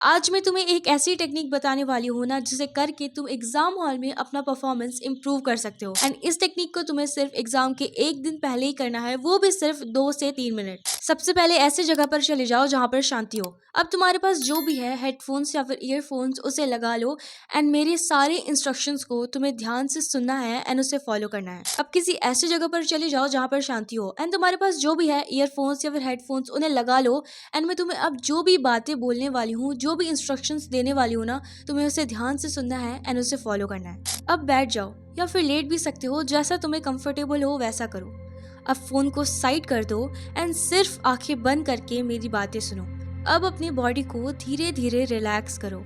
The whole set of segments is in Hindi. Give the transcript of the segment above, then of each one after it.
आज मैं तुम्हें एक ऐसी टेक्निक बताने वाली हूँ ना जिसे करके तुम एग्जाम हॉल में अपना परफॉर्मेंस इंप्रूव कर सकते हो। एंड इस टेक्निक को तुम्हें सिर्फ एग्जाम के एक दिन पहले ही करना है, वो भी सिर्फ 2 से 3 मिनट। सबसे पहले ऐसी जगह पर चले जाओ जहाँ पर शांति हो। अब तुम्हारे पास जो भी है, हेडफोन्स या फिर ईयरफोन्स, उसे लगा लो एंड मेरे सारे इंस्ट्रक्शंस को तुम्हें ध्यान से सुनना है एंड उसे फॉलो करना है। अब किसी ऐसी जगह पर चले जाओ जहाँ पर शांति हो एंड तुम्हारे पास जो भी है, ईयरफोन्स या फिर हेडफोन्स, उन्हें लगा लो एंड मैं तुम्हें अब जो भी बातें बोलने वाली हूँ, जो भी इंस्ट्रक्शंस देने वाली हूँ ना, तुम्हें उसे ध्यान से सुनना है एंड उसे फॉलो करना है। अब बैठ जाओ या फिर लेट भी सकते हो, जैसा तुम्हें कंफर्टेबल हो वैसा करो। अब फोन को साइड कर दो एंड सिर्फ आंखें बंद करके मेरी बातें सुनो। अब अपनी बॉडी को धीरे धीरे रिलैक्स करो,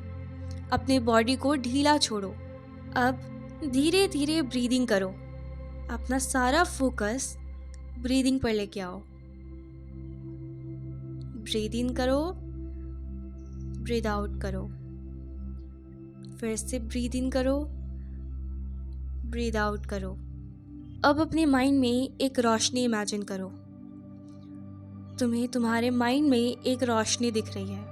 अपने बॉडी को ढीला छोड़ो। अब धीरे धीरे ब्रीदिंग करो, अपना सारा फोकस ब्रीदिंग पर लेके आओ। ब्रीद इन करो, ब्रीद आउट करो, फिर से ब्रीद इन करो, ब्रीद आउट करो। अब अपने माइंड में एक रोशनी इमेजिन करो। तुम्हें तुम्हारे माइंड में एक रोशनी दिख रही है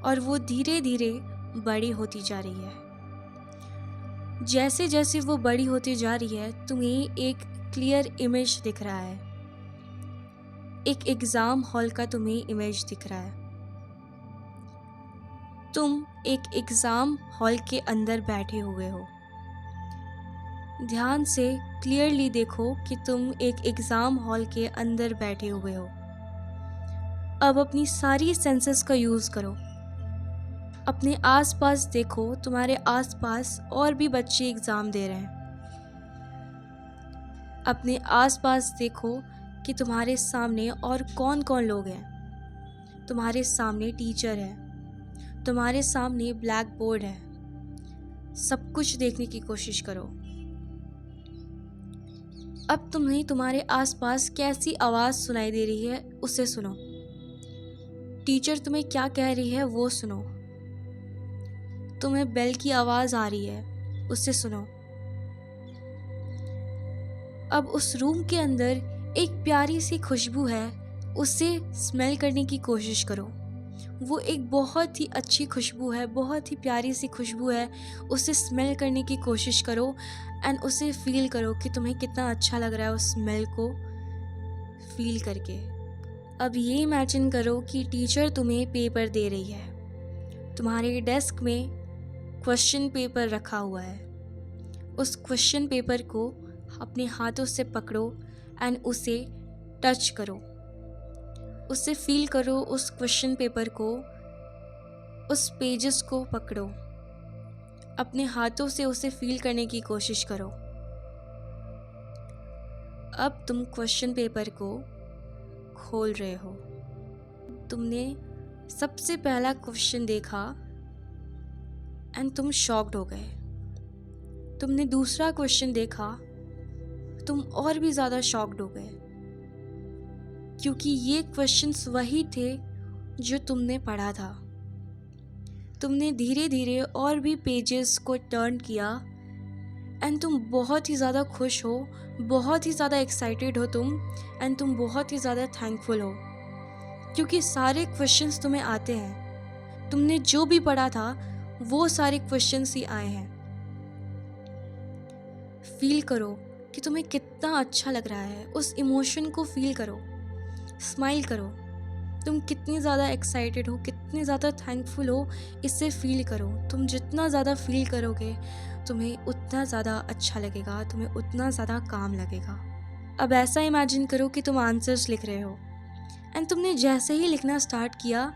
और वो धीरे धीरे बड़ी होती जा रही है। जैसे जैसे वो बड़ी होती जा रही है, तुम्हें एक क्लियर इमेज दिख रहा है। एक एग्जाम हॉल का तुम्हें इमेज दिख रहा है। तुम एक एग्जाम हॉल के अंदर बैठे हुए हो। ध्यान से क्लियरली देखो कि तुम एक एग्जाम हॉल के अंदर बैठे हुए हो। अब अपनी सारी सेंसेस का यूज करो। अपने आसपास देखो, तुम्हारे आसपास और भी बच्चे एग्जाम दे रहे हैं। अपने आसपास देखो कि तुम्हारे सामने और कौन कौन लोग हैं। तुम्हारे सामने टीचर है, तुम्हारे सामने ब्लैक बोर्ड है। सब कुछ देखने की कोशिश करो। अब तुम्हें तुम्हारे आसपास कैसी आवाज़ सुनाई दे रही है उसे सुनो। टीचर तुम्हें क्या कह रही है वो सुनो। तुम्हें बेल की आवाज़ आ रही है, उसे सुनो। अब उस रूम के अंदर एक प्यारी सी खुशबू है, उसे स्मेल करने की कोशिश करो। वो एक बहुत ही अच्छी खुशबू है, बहुत ही प्यारी सी खुशबू है। उसे स्मेल करने की कोशिश करो एंड उसे फील करो कि तुम्हें कितना अच्छा लग रहा है उस स्मेल को फील करके। अब ये इमेजिन करो कि टीचर तुम्हें पेपर दे रही है। तुम्हारे डेस्क में क्वेश्चन पेपर रखा हुआ है। उस क्वेश्चन पेपर को अपने हाथों से पकड़ो एंड उसे टच करो। उसे फील करो, उस क्वेश्चन पेपर को, उस पेजेस को पकड़ो। अपने हाथों से उसे फील करने की कोशिश करो। अब तुम क्वेश्चन पेपर को खोल रहे हो। तुमने सबसे पहला क्वेश्चन देखा एंड तुम शॉक्ड हो गए। तुमने दूसरा क्वेश्चन देखा, तुम और भी ज़्यादा शॉक्ड हो गए, क्योंकि ये क्वेश्चंस वही थे जो तुमने पढ़ा था। तुमने धीरे धीरे और भी पेजेस को टर्न किया एंड तुम बहुत ही ज़्यादा खुश हो, बहुत ही ज़्यादा एक्साइटेड हो तुम, एंड तुम बहुत ही ज़्यादा थैंकफुल हो क्योंकि सारे क्वेश्चंस तुम्हें आते हैं। तुमने जो भी पढ़ा था वो सारे क्वेश्चंस ही आए हैं। फील करो कि तुम्हें कितना अच्छा लग रहा है, उस इमोशन को फील करो। स्माइल करो, तुम कितनी ज़्यादा एक्साइटेड हो, कितने ज़्यादा थैंकफुल हो, इससे फील करो। तुम जितना ज़्यादा फील करोगे तुम्हें उतना ज़्यादा अच्छा लगेगा, तुम्हें उतना ज़्यादा काम लगेगा। अब ऐसा इमेजिन करो कि तुम आंसर्स लिख रहे हो एंड तुमने जैसे ही लिखना स्टार्ट किया,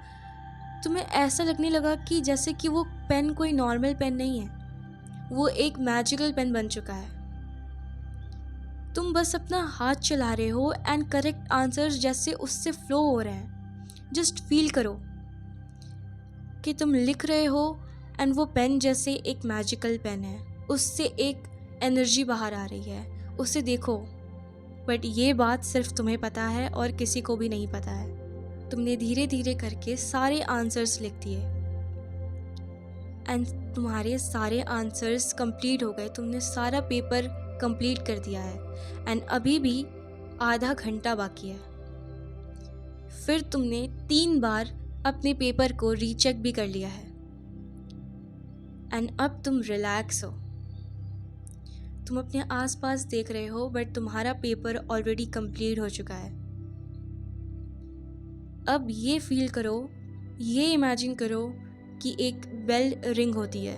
तुम्हें ऐसा लगने लगा कि जैसे कि वो पेन कोई नॉर्मल पेन नहीं है, वो एक मैजिकल पेन बन चुका है। तुम बस अपना हाथ चला रहे हो एंड करेक्ट आंसर्स जैसे उससे फ्लो हो रहे हैं। जस्ट फील करो कि तुम लिख रहे हो एंड वो पेन जैसे एक मैजिकल पेन है, उससे एक एनर्जी बाहर आ रही है। उसे देखो, बट ये बात सिर्फ तुम्हें पता है और किसी को भी नहीं पता है। तुमने धीरे धीरे करके सारे आंसर्स लिख दिए एंड तुम्हारे सारे आंसर्स कंप्लीट हो गए। तुमने सारा पेपर कंप्लीट कर दिया है एंड अभी भी आधा घंटा बाकी है। फिर तुमने 3 बार अपने पेपर को रीचेक भी कर लिया है एंड अब तुम रिलैक्स हो। तुम अपने आसपास देख रहे हो बट तुम्हारा पेपर ऑलरेडी कंप्लीट हो चुका है। अब ये फील करो, ये इमेजिन करो कि एक बेल रिंग होती है,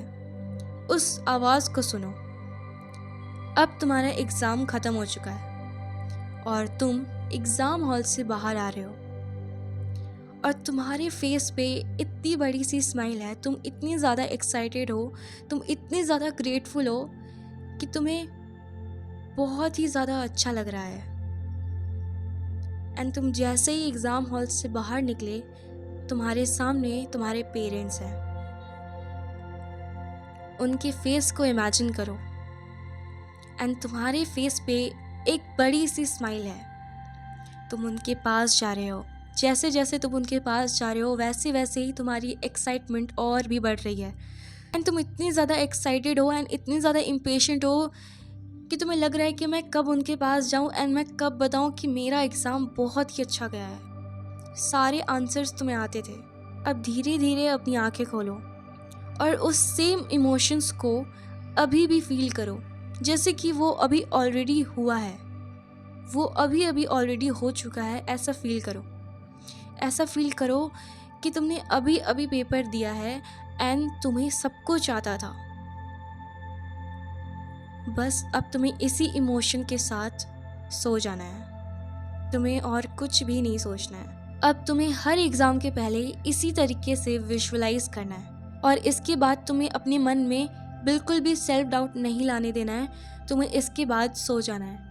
उस आवाज़ को सुनो। अब तुम्हारा एग्ज़ाम ख़त्म हो चुका है और तुम एग्ज़ाम हॉल से बाहर आ रहे हो और तुम्हारे फेस पे इतनी बड़ी सी स्माइल है। तुम इतनी ज़्यादा एक्साइटेड हो, तुम इतनी ज़्यादा ग्रेटफुल हो कि तुम्हें बहुत ही ज़्यादा अच्छा लग रहा है। एंड तुम जैसे ही एग्ज़ाम हॉल से बाहर निकले, तुम्हारे सामने तुम्हारे पेरेंट्स हैं। उनके फेस को इमेजिन करो एंड तुम्हारे फेस पे एक बड़ी सी स्माइल है। तुम उनके पास जा रहे हो। जैसे जैसे तुम उनके पास जा रहे हो वैसे वैसे ही तुम्हारी एक्साइटमेंट और भी बढ़ रही है एंड तुम इतनी ज़्यादा एक्साइटेड हो एंड इतनी ज़्यादा इम्पेशेंट हो कि तुम्हें लग रहा है कि मैं कब उनके पास जाऊं एंड मैं कब बताऊं कि मेरा एग्ज़ाम बहुत ही अच्छा गया है। सारे आंसर्स तुम्हें आते थे। अब धीरे धीरे अपनी आंखें खोलो और उस सेम इमोशंस को अभी भी फील करो जैसे कि वो अभी ऑलरेडी हुआ है, वो अभी अभी ऑलरेडी हो चुका है। ऐसा फील करो, ऐसा फील करो कि तुमने अभी अभी पेपर दिया है एंड तुम्हें सब कुछ आता था। बस अब तुम्हें इसी इमोशन के साथ सो जाना है, तुम्हें और कुछ भी नहीं सोचना है। अब तुम्हें हर एग्ज़ाम के पहले इसी तरीके से विजुअलाइज करना है और इसके बाद तुम्हें अपने मन में बिल्कुल भी सेल्फ डाउट नहीं लाने देना है। तुम्हें इसके बाद सो जाना है।